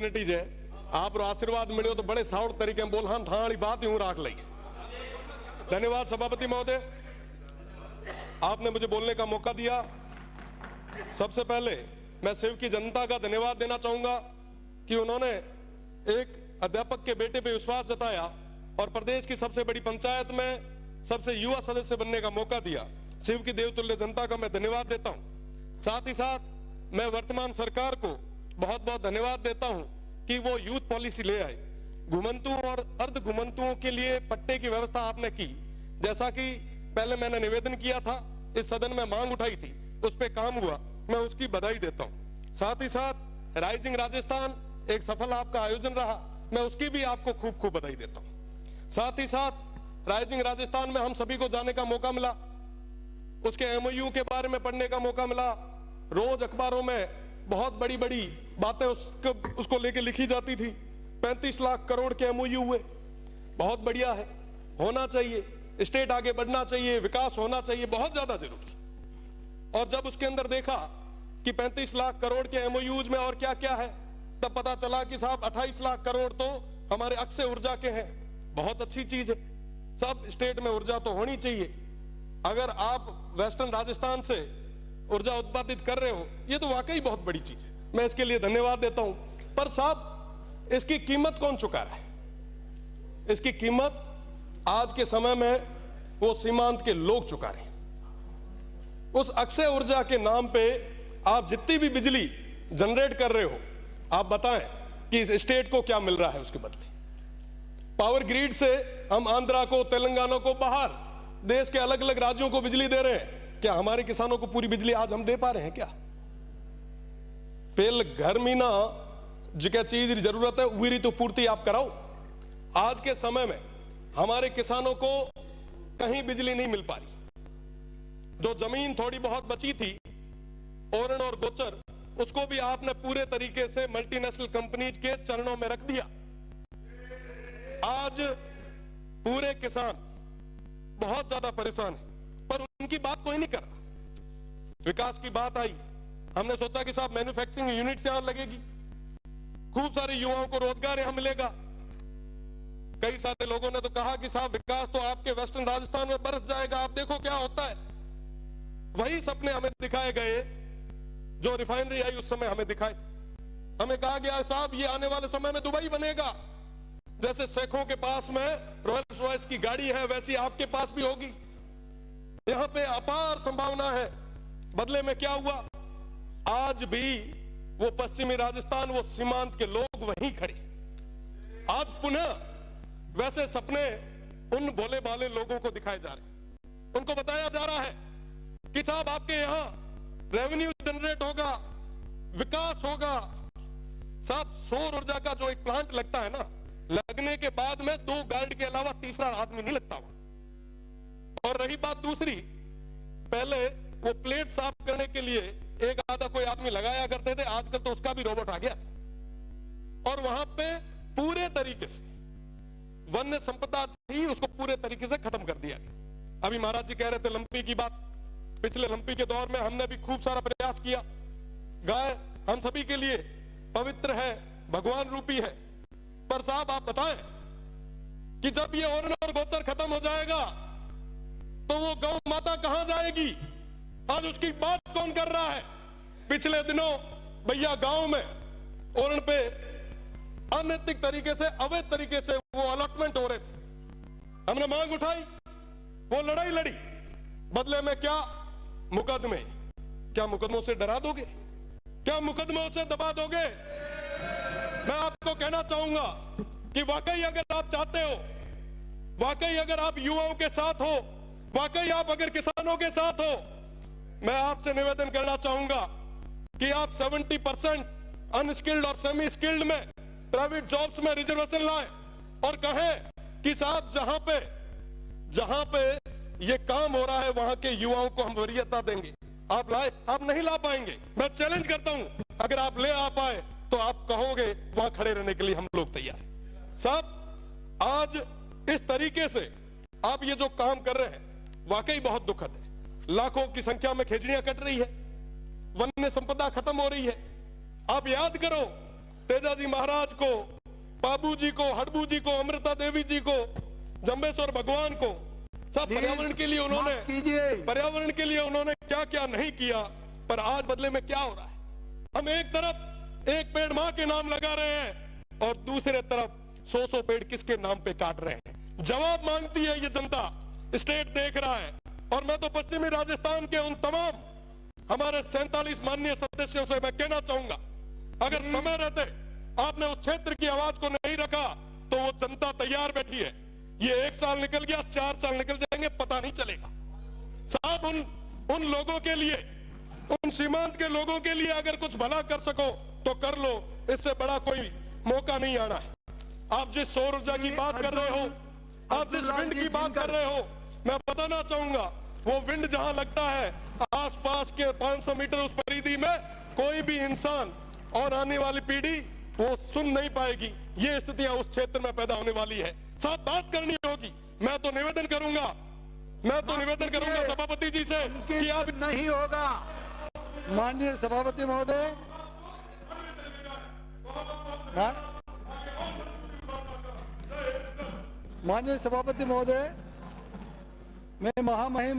Opportunities है आप आशीर्वाद मिले तो बड़े साउट तरीके में बोल हाँ थाड़ी बात यूं राख ली। धन्यवाद सभापति महोदय, आपने मुझे बोलने का मौका दिया। सबसे पहले मैं शिव की जनता का धन्यवाद देना चाहूंगा कि उन्होंने एक अध्यापक के बेटे पे विश्वास जताया और प्रदेश की सबसे बड़ी पंचायत में सबसे युवा सदस्य बनने का मौका दिया। शिव की देवतुल्य जनता का मैं धन्यवाद देता हूं। साथ ही साथ मैं वर्तमान सरकार को बहुत बहुत धन्यवाद देता हूं कि वो यूथ पॉलिसी ले आए। घुमंतुओं और अर्ध घुमंतुओं के लिए पट्टे की व्यवस्था आपने की, जैसा कि पहले मैंने निवेदन किया था, इस सदन में मांग उठाई थी, उस पे काम हुआ, मैं उसकी बधाई देता हूं। साथ ही साथ राइजिंग राजस्थान एक सफल आपका आयोजन रहा, मैं उसकी भी आपको खूब खूब बधाई देता हूं। साथ ही साथ राइजिंग राजस्थान में हम सभी को जाने का मौका मिला, उसके एमओयू के बारे में पढ़ने का मौका मिला। रोज अखबारों में बहुत बड़ी बड़ी बातें उसको लेके लिखी जाती थी। 35 लाख करोड़ के एमओयू हुए, बहुत बढ़िया है, होना चाहिए, स्टेट आगे बढ़ना चाहिए, विकास होना चाहिए, बहुत ज्यादा जरूरी। और जब उसके अंदर देखा कि 35 लाख करोड़ के एमओयूज में और क्या क्या है, तब पता चला कि साहब 28 लाख करोड़ तो हमारे अक्षय ऊर्जा के हैं। बहुत अच्छी चीज है, सब स्टेट में ऊर्जा तो होनी चाहिए। अगर आप वेस्टर्न राजस्थान से ऊर्जा उत्पादित कर रहे हो, ये तो वाकई बहुत बड़ी चीज है, मैं इसके लिए धन्यवाद देता हूं। पर साहब इसकी कीमत कौन चुका रहा है? इसकी कीमत आज के समय में वो सीमांत के लोग चुका रहे हैं। उस अक्षय ऊर्जा के नाम पे आप जितनी भी बिजली जनरेट कर रहे हो, आप बताएं कि इस स्टेट को क्या मिल रहा है उसके बदले। पावर ग्रिड से हम आंध्रा को, तेलंगाना को, बाहर देश के अलग अलग राज्यों को बिजली दे रहे हैं। क्या हमारे किसानों को पूरी बिजली आज हम दे पा रहे हैं क्या? पेल घर में ना जिका चीज जरूरत है वही तो पूर्ति आप कराओ। आज के समय में हमारे किसानों को कहीं बिजली नहीं मिल पा रही। जो जमीन थोड़ी बहुत बची थी ओरण और गोचर, उसको भी आपने पूरे तरीके से मल्टीनेशनल कंपनीज के चरणों में रख दिया। आज पूरे किसान बहुत ज्यादा परेशान है, पर उनकी बात कोई नहीं कर रहा। विकास की बात आई, हमने सोचा कि साहब मैन्युफैक्चरिंग यूनिट यहां लगेगी, खूब सारे युवाओं को रोजगार यहां मिलेगा। कई सारे लोगों ने तो कहा कि साहब विकास तो आपके वेस्टर्न राजस्थान में बरस जाएगा, आप देखो क्या होता है। वही सपने हमें दिखाए गए जो रिफाइनरी आई उस समय हमें दिखाए। हमें कहा गया साहब ये आने वाले समय में दुबई बनेगा, जैसे शेखों के पास में रॉयल्स रॉयस की गाड़ी है वैसी आपके पास भी होगी। यहां पे अपार संभावना है। बदले में क्या हुआ? आज भी वो पश्चिमी राजस्थान, वो सीमांत के लोग वहीं खड़े। आज पुनः वैसे सपने उन भोले भाले लोगों को दिखाए जा रहे। उनको बताया जा रहा है कि साहब आपके यहां रेवेन्यू जनरेट होगा, विकास होगा। साहब सौर ऊर्जा का जो एक प्लांट लगता है ना, लगने के बाद में 2 गार्ड के अलावा तीसरा आदमी नहीं लगता वहां। और रही बात दूसरी, पहले वो प्लेट साफ करने के लिए एक आधा कोई आदमी लगाया करते थे, आजकल तो उसका भी रोबोट आ गया। और वहां पे पूरे तरीके से वन्य संपदा थी, उसको पूरे तरीके से खत्म कर दिया गया। अभी महाराज जी कह रहे थे लंपी की बात, पिछले लंपी के दौर में हमने भी खूब सारा प्रयास किया। गाय हम सभी के लिए पवित्र है, भगवान रूपी है। पर साहब आप बताएं कि जब ये ओरण और गोचर खत्म हो जाएगा तो वो गौ माता कहां जाएगी? आज उसकी बात कौन कर रहा है? पिछले दिनों भैया गांव में ओरण पे अनैतिक तरीके से, अवैध तरीके से वो अलॉटमेंट हो रहे थे। हमने मांग उठाई, वो लड़ाई लड़ी, बदले में क्या? मुकदमे। क्या मुकदमों से डरा दोगे? क्या मुकदमों से दबा दोगे? मैं आपको कहना चाहूंगा कि वाकई अगर आप चाहते हो, वाकई अगर आप युवाओं के साथ हो, वाकई आप अगर किसानों के साथ हो, मैं आपसे निवेदन करना चाहूंगा कि आप 70% अनस्किल्ड और सेमी स्किल्ड में प्राइवेट जॉब्स में रिजर्वेशन लाएं और कहें कि साहब जहां पे ये काम हो रहा है वहां के युवाओं को हम वरीयता देंगे। आप लाए? आप नहीं ला पाएंगे। मैं चैलेंज करता हूं, अगर आप ले आ पाए तो आप कहोगे वहां खड़े रहने के लिए हम लोग तैयार हैं। साहब आज इस तरीके से आप ये जो काम कर रहे हैं वाकई बहुत दुखद है। लाखों की संख्या में खेजड़ियां कट रही है, वन्य संपदा खत्म हो रही है। आप याद करो तेजाजी महाराज को, बाबू जी को, हड़बू जी को, अमृता देवी जी को, जम्बेश्वर भगवान को, सब पर्यावरण के लिए उन्होंने क्या क्या नहीं किया, पर आज बदले में क्या हो रहा है? हम एक तरफ एक पेड़ मां के नाम लगा रहे हैं और दूसरे तरफ 100 पेड़ किसके नाम पे काट रहे हैं। जवाब मांगती है ये जनता, स्टेट देख रहा है। और मैं तो पश्चिमी राजस्थान के उन तमाम हमारे 47 माननीय सदस्यों से मैं कहना चाहूंगा, अगर समय रहते आपने उस क्षेत्र की आवाज को नहीं रखा तो वो जनता तैयार बैठी है। ये 1 साल निकल गया, 4 साल निकल जाएंगे, पता नहीं चलेगा। साहब उन लोगों के लिए, उन सीमांत के लोगों के लिए अगर कुछ भला कर सको तो कर लो, इससे बड़ा कोई मौका नहीं आना है। आप जिस सौर ऊर्जा की बात कर रहे हो, आप जिस विंड की बात कर रहे हो, मैं बताना चाहूंगा वो विंड जहां लगता है आसपास के 500 मीटर उस परिधि में कोई भी इंसान और आने वाली पीढ़ी वो सुन नहीं पाएगी। ये स्थितियां उस क्षेत्र में पैदा होने वाली है। साथ बात करनी होगी। मैं तो निवेदन करूंगा सभापति जी से कि आप नहीं होगा। माननीय सभापति महोदय, माननीय सभापति महोदय, मैं महामहिम